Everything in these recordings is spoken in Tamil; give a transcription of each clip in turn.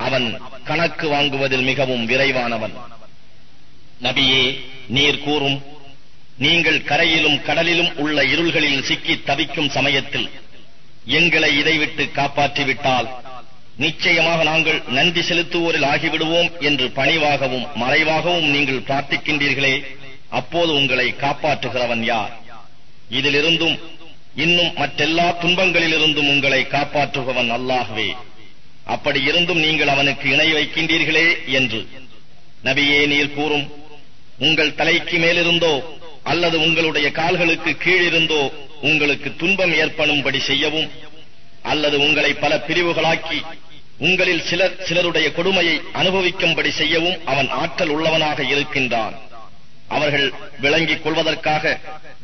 அவன் கணக்கு வாங்குவதில் மிகவும் விரைவானவன். நபியே, நீர் கூறும், நீங்கள் கரையிலும் கடலிலும் உள்ள இருள்களில் சிக்கி தவிக்கும் சமயத்தில் எங்களை இதைவிட்டு காப்பாற்றிவிட்டால் நிச்சயமாக நாங்கள் நன்றி செலுத்துவோரில் ஆகிவிடுவோம் என்று பணிவாகவும் மறைவாகவும் நீங்கள் பிரார்த்திக்கின்றீர்களே, அப்போது உங்களை காப்பாற்றுகிறவன் யார்? இதிலிருந்தும் இன்னும் மற்றெல்லா துன்பங்களிலிருந்தும் உங்களை காப்பாற்றுபவன் அல்லாஹ்வே. அப்படி இருந்தும் நீங்கள் அவனுக்கு இணை வைக்கின்றீர்களே என்று. நபியே, நீர் கூறும், உங்கள் தலைக்கு மேலிருந்தோ அல்லது உங்களுடைய கால்களுக்கு கீழிருந்தோ உங்களுக்கு துன்பம் ஏற்படும்படி செய்யவும் அல்லது உங்களை பல பிரிவுகளாக்கி உங்களில் சிலருடைய கொடுமையை அனுபவிக்கும்படி செய்யவும் அவன் ஆற்றல் உள்ளவனாக இருக்கின்றான். அவர்கள் விளங்கிக் கொள்வதற்காக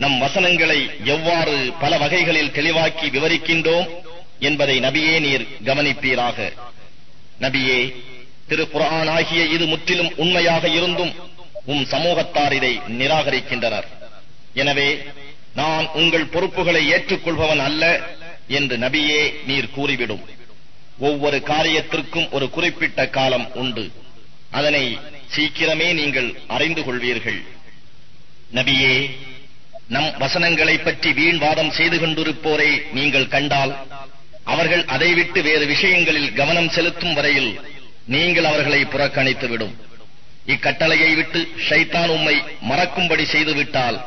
நம் வசனங்களை எவ்வாறு பல வகைகளில் தெளிவாக்கி விவரிக்கின்றோம் என்பதை நபியே நீர் கவனிப்பீராக. நபியே, திரு குர்ஆன் ஆகிய இது முற்றிலும் உண்மையாக இருந்தும் சமூகத்தார் இதை நிராகரிக்கின்றனர். எனவே நான் உங்கள் பொறுப்புகளை ஏற்றுக்கொள்பவன் அல்ல என்று நபியே நீர் கூறிவிடும். ஒவ்வொரு காரியத்திற்கும் ஒரு குறிப்பிட்ட காலம் உண்டு. அதனை சீக்கிரமே நீங்கள் அறிந்து கொள்வீர்கள். நபியே, நம் வசனங்களை பற்றி வீண்வாதம் செய்து கொண்டிருப்போரை நீங்கள் கண்டால் அவர்கள் அதை விட்டு வேறு விஷயங்களில் கவனம் செலுத்தும் வரையில் நீங்கள் அவர்களை புறக்கணித்துவிடும். இக்கட்டளையை விட்டு ஷைத்தான் உம்மை மறக்கும்படி செய்துவிட்டால்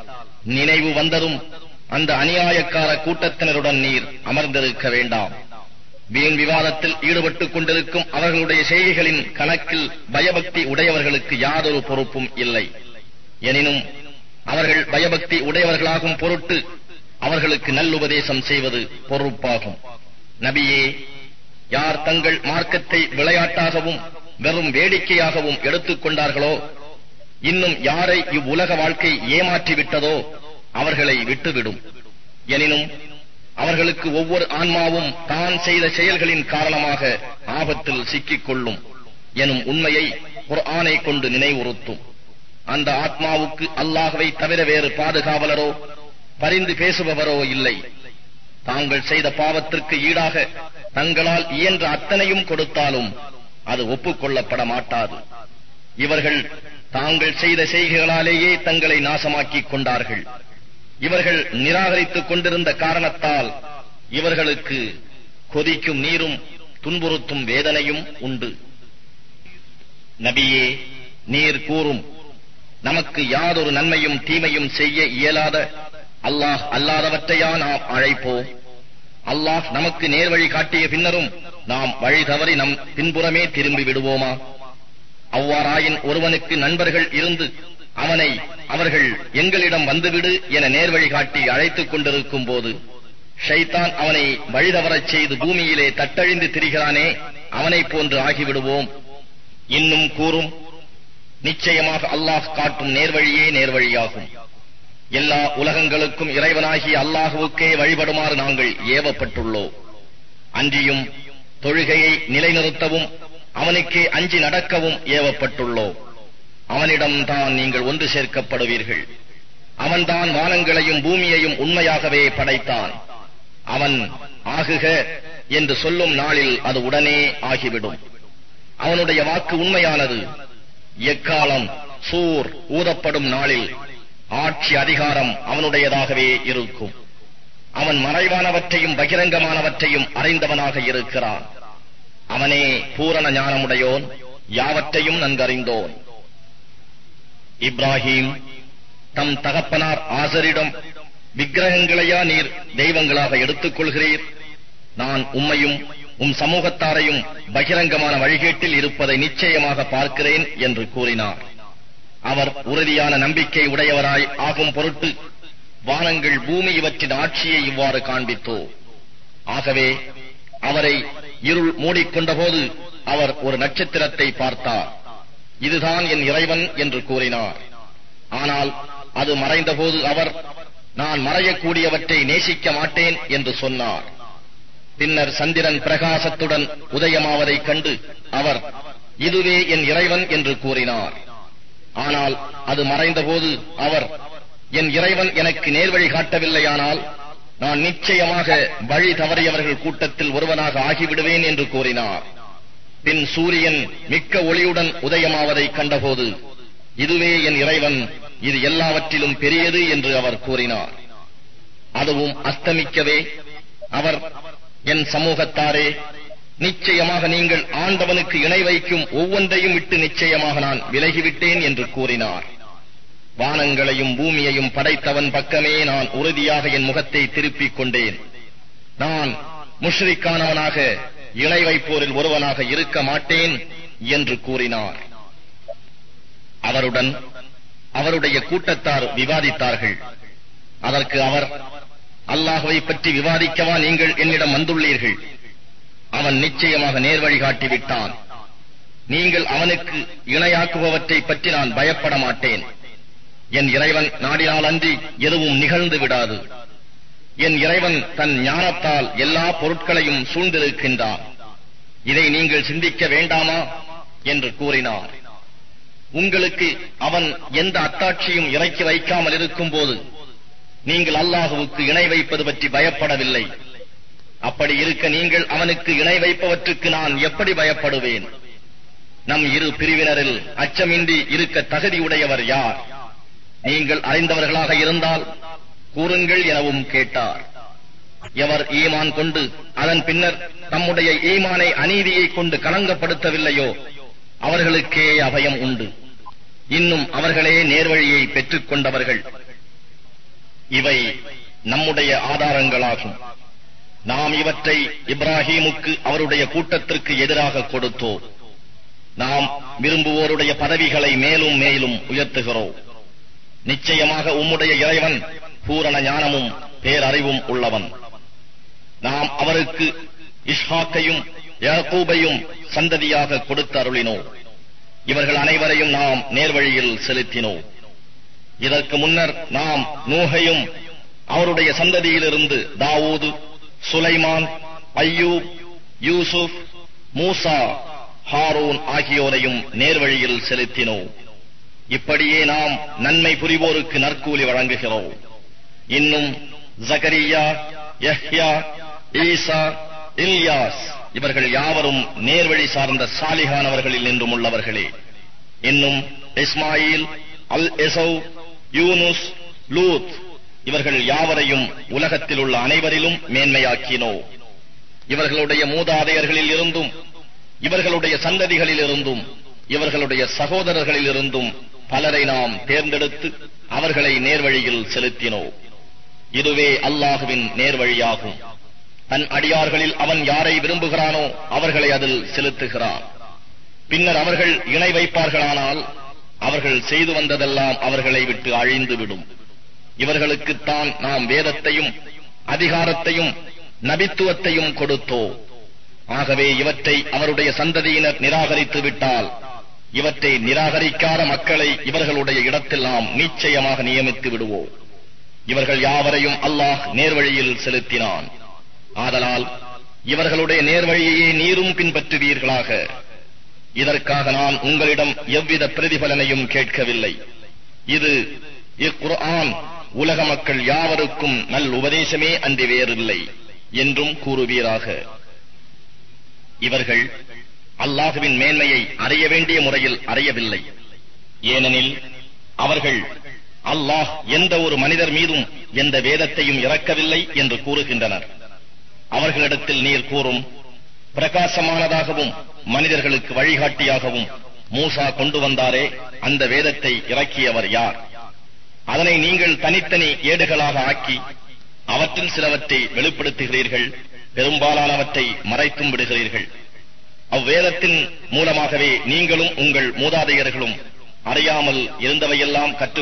நினைவு வந்ததும் அந்த அநியாயக்கார கூட்டத்தினருடன் நீர் அமர்ந்திருக்க வேண்டாம். வீண் விவாதத்தில் ஈடுபட்டுக் கொண்டிருக்கும் அவர்களுடைய செய்கைகளின் கணக்கில் பயபக்தி உடையவர்களுக்கு யாதொரு பொறுப்பும் இல்லை. எனினும் அவர்கள் பயபக்தி உடையவர்களாகும் பொருட்டு அவர்களுக்கு நல்லுபதேசம் செய்வது பொறுப்பாகும். நபியே, யார் தங்கள் மார்க்கத்தை விளையாட்டாகவும் வெறும் வேடிக்கையாகவும் எடுத்துக் கொண்டார்களோ, இன்னும் யாரை இவ்வுலக வாழ்க்கை ஏமாற்றிவிட்டதோ அவர்களை விட்டுவிடும். எனினும் அவர்களுக்கு ஒவ்வொரு ஆன்மாவும் தான் செய்த செயல்களின் காரணமாக ஆபத்தில் சிக்கிக் கொள்ளும் எனும் உண்மையை குர்ஆனை கொண்டு நினைவுறுத்தும். அந்த ஆத்மாவுக்கு அல்லாஹ்வை தவிர வேறு பாதுகாவலரோ பரிந்து பேசுபவரோ இல்லை. தாங்கள் செய்த பாவத்திற்கு ஈடாக தங்களால் இயன்ற அத்தனையும் கொடுத்தாலும் அது ஒப்புக்கொள்ளப்பட மாட்டாது. இவர்கள் தாங்கள் செய்த செய்கைகளாலேயே தங்களை நாசமாக்கிக் கொண்டார்கள். இவர்கள் நிராகரித்துக் கொண்டிருந்த காரணத்தால் இவர்களுக்கு கொதிக்கும் நீரும் துன்புறுத்தும் வேதனையும் உண்டு. நபியே, நீர் கூறும், நமக்கு யாதொரு நன்மையும் தீமையும் செய்ய இயலாத அல்லாஹ் அல்லாதவற்றையா நாம் அழைப்போம்? அல்லாஹ் நமக்கு நேர்வழி காட்டிய பின்னரும் நாம் வழி தவறி நம் பின்புறமே திரும்பி விடுவோமா? அவ்வாறாயின் ஒருவனுக்கு நண்பர்கள் இருந்து அவனை அவர்கள் எங்களிடம் வந்துவிடு என நேர்வழி காட்டி அழைத்துக் கொண்டிருக்கும் போது ஷைத்தான் அவனை வழிதவறச் செய்து பூமியிலே தட்டழிந்து திரிகிறானே, அவனை போன்று ஆகிவிடுவோம். இன்னும் கூறும், நிச்சயமாக அல்லாஹ் காட்டும் நேர்வழியே நேர்வழியாகும். எல்லா உலகங்களுக்கும் இறைவனாகிய அல்லாஹுவுக்கே வழிபடுமாறு நாங்கள் ஏவப்பட்டுள்ளோம். அன்றியும் தொழுகையை நிலைநிறுத்தவும் அவனுக்கே அஞ்சி நடக்கவும் ஏவப்பட்டுள்ளோம். அவனிடம்தான் நீங்கள் ஒன்று சேர்க்கப்படுவீர்கள். அவன்தான் வானங்களையும் பூமியையும் உண்மையாகவே படைத்தான். அவன் ஆகுக என்று சொல்லும் நாளில் அது உடனே ஆகிவிடும். அவனுடைய வாக்கு உண்மையானது. எக்காலம் சூர் ஊதப்படும் நாளில் ஆட்சி அதிகாரம் அவனுடையதாகவே இருக்கும். அவன் மறைவானவற்றையும் பகிரங்கமானவற்றையும் அறிந்தவனாக இருக்கிறான். அவனே பூரண ஞானமுடையோன், யாவற்றையும் நன்கறிந்தோன். இப்ராஹிம் தம் தகப்பனார் ஆசரிடம், விக்கிரகங்களையா நீர் தெய்வங்களாக எடுத்துக் கொள்கிறீர்? நான் உம்மையும் சமூகத்தாரையும் பகிரங்கமான வழிகேட்டில் இருப்பதை நிச்சயமாக பார்க்கிறேன் என்று கூறினார். அவர் உறுதியான நம்பிக்கை உடையவராய் ஆகும் பொருட்டு வானங்கள் பூமி இவற்றின் ஆட்சியை இவ்வாறு காண்பித்தோ. ஆகவே அவரை இருள் மூடிக்கொண்ட போது அவர் ஒரு நட்சத்திரத்தை பார்த்தார். இதுதான் என் இறைவன் என்று கூறினார். ஆனால் அது மறைந்த போது அவர், நான் மறையக்கூடியவற்றை நேசிக்க மாட்டேன் என்று சொன்னார். பின்னர் சந்திரன் பிரகாசத்துடன் உதயமாவதைக் கண்டு அவர், இதுவே என் இறைவன் என்று கூறினார். ஆனால் அது மறைந்த போது அவர், என் இறைவன் எனக்கு நேர்வழி காட்டவில்லையானால் நான் நிச்சயமாக வழி தவறியவர்கள் கூட்டத்தில் ஒருவனாக ஆகிவிடுவேன் என்று கூறினார். பின் சூரியன் மிக்க ஒளியுடன் உதயமாவதை கண்டபோது, இதுவே என் இறைவன், இது எல்லாவற்றிலும் பெரியது என்று அவர் கூறினார். அதுவும் அஸ்தமிக்கவே அவர், என் சமூகத்தாரே, நிச்சயமாக நீங்கள் ஆண்டவனுக்கு இணை வைக்கும் ஒவ்வொன்றையும் விட்டு நிச்சயமாக நான் விலகிவிட்டேன் என்று கூறினார். வானங்களையும் பூமியையும் படைத்தவன் பக்கமே நான் உறுதியாக என் முகத்தை திருப்பிக் கொண்டேன். நான் முஷ்ரிக்கானவனாக, இணை வைப்போரில் ஒருவனாக இருக்க மாட்டேன் என்று கூறினார். அவருடன் அவருடைய கூட்டத்தார் விவாதித்தார்கள். அதற்கு அவர், அல்லாஹ்வை பற்றி விவாதிக்கவா நீங்கள் என்னிடம் வந்துள்ளீர்கள்? அவன் நிச்சயமாக நேர்வழி காட்டிவிட்டான். நீங்கள் அவனுக்கு இணையாக்குபவற்றை பற்றி நான் பயப்பட மாட்டேன். என் இறைவன் நாடினால் அன்றி எதுவும் நிகழ்ந்து விடாது. என் இறைவன் தன் ஞானத்தால் எல்லா பொருட்களையும் சூழ்ந்திருக்கின்றான். இதை நீங்கள் சிந்திக்க வேண்டாமா என்று கூறினார். உங்களுக்கு அவன் எந்த அத்தாட்சியும் இறக்கி வைக்காமல் இருக்கும் போது நீங்கள் அல்லாஹுவுக்கு இணை வைப்பது பற்றி பயப்படவில்லை. அப்படி இருக்க நீங்கள் அவனுக்கு இணை வைப்பவற்றுக்கு நான் எப்படி பயப்படுவேன்? நம் இரு பிரிவினரில் அச்சமின்றி இருக்க தகுதியுடையவர் யார்? நீங்கள் அறிந்தவர்களாக இருந்தால் கூறுங்கள் எனவும் கேட்டார். எவர் ஈமான் கொண்டு அதன் பின்னர் தம்முடைய ஈமானை அநீதியை கொண்டு களங்கப்படுத்தவில்லையோ அவர்களுக்கே அபயம் உண்டு. இன்னும் அவர்களே நேர்வழியை பெற்றுக் கொண்டவர்கள். இவை நம்முடைய ஆதாரங்களாகும். நாம் இவற்றை இப்ராஹீமுக்கு அவருடைய கூட்டத்திற்கு எதிராக கொடுத்தோம். நாம் விரும்புவோருடைய பதவிகளை மேலும் மேலும் உயர்த்துகிறோம். நிச்சயமாக உம்முடைய இறைவன் பூரண ஞானமும் பேரறிவும் உள்ளவன். நாம் அவருக்கு இஸ்ஹாக்கையும் யாக்கூபையும் சந்ததியாக கொடுத்து அருளினோம். இவர்கள் அனைவரையும் நாம் நேர்வழியில் செலுத்தினோம். இதற்கு முன்னர் நாம் நூஹையும் அவருடைய சந்ததியிலிருந்து தாவூது, சுலைமான், அய்யூப், யூசுப், மூசா, ஹாரூன் ஆகியோரையும் நேர்வழியில் செலுத்தினோம். இப்படியே நாம் நன்மை புரிவோருக்கு நற்கூலி வழங்குகிறோம். இன்னும் ஜகரியா, யஹ்யா, ஈசா, இல்யாஸ் இவர்கள் யாவரும் நேர்வழி சார்ந்த சாலிகானவர்களில் நின்றும் உள்ளவர்களே. இன்னும் இஸ்மாயில், அல் எசௌ, யூனுஸ், லூத் இவர்கள் யாவரையும் உலகத்தில் உள்ள அனைவரிலும் மேன்மையாக்கினோ. இவர்களுடைய மூதாதையர்களில் இருந்தும் இவர்களுடைய சந்ததிகளில் இருந்தும் இவர்களுடைய சகோதரர்களில் இருந்தும் பலரை நாம் தேர்ந்தெடுத்து அவர்களை நேர்வழியில் செலுத்தினோம். இதுவே அல்லாஹுவின் நேர்வழியாகும். தன் அடியார்களில் அவன் யாரை விரும்புகிறானோ அவர்களை அதில் செலுத்துகிறான். பின்னர் அவர்கள் இணை வைப்பார்களானால் அவர்கள் செய்து வந்ததெல்லாம் அவர்களை விட்டு அழிந்துவிடும். இவர்களுக்குத்தான் நாம் வேதத்தையும் அதிகாரத்தையும் நபித்துவத்தையும் கொடுத்தோம். ஆகவே இவற்றை அவருடைய சந்ததியினர் நிராகரித்து விட்டால் இவற்றை நிராகரிக்காத மக்களை இவர்களுடைய இடத்தில் நாம் நிச்சயமாக நியமித்து விடுவோம். இவர்கள் யாவரையும் அல்லாஹ் நேர்வழியில் செலுத்தினான். ஆதலால் இவர்களுடைய நேர்வழியையே நீரும் பின்பற்றுவீர்களாக. இதற்காக நான் உங்களிடம் எவ்வித பிரதிபலனையும் கேட்கவில்லை. இது இக்குர்ஆன் உலக மக்கள் யாவருக்கும் நல் உபதேசமே அன்றி வேறில்லை என்றும் கூறுவீராக. இவர்கள் அல்லாஹுவின் மேன்மையை அறிய வேண்டிய முறையில் அறியவில்லை. ஏனெனில் அவர்கள் அல்லாஹ் எந்த ஒரு மனிதர் மீதும் எந்த வேதத்தையும் இறக்கவில்லை என்று கூறுகின்றனர். அவர்களிடத்தில் நீர் கூறும், பிரகாசமானதாகவும் மனிதர்களுக்கு வழிகாட்டியாகவும் மூசா கொண்டு வந்தாரே, அந்த வேதத்தை இறக்கியவர் யார்? அதனை நீங்கள் தனித்தனி ஏடுகளாக ஆக்கி அவற்றில் சிலவற்றை வெளிப்படுத்துகிறீர்கள், பெரும்பாலானவற்றை மறைத்தும் விடுகிறீர்கள். அவ்வேதத்தின் மூலமாகவே நீங்களும் உங்கள் மூதாதையர்களும் அறியாமல் இருந்தவையெல்லாம் கற்று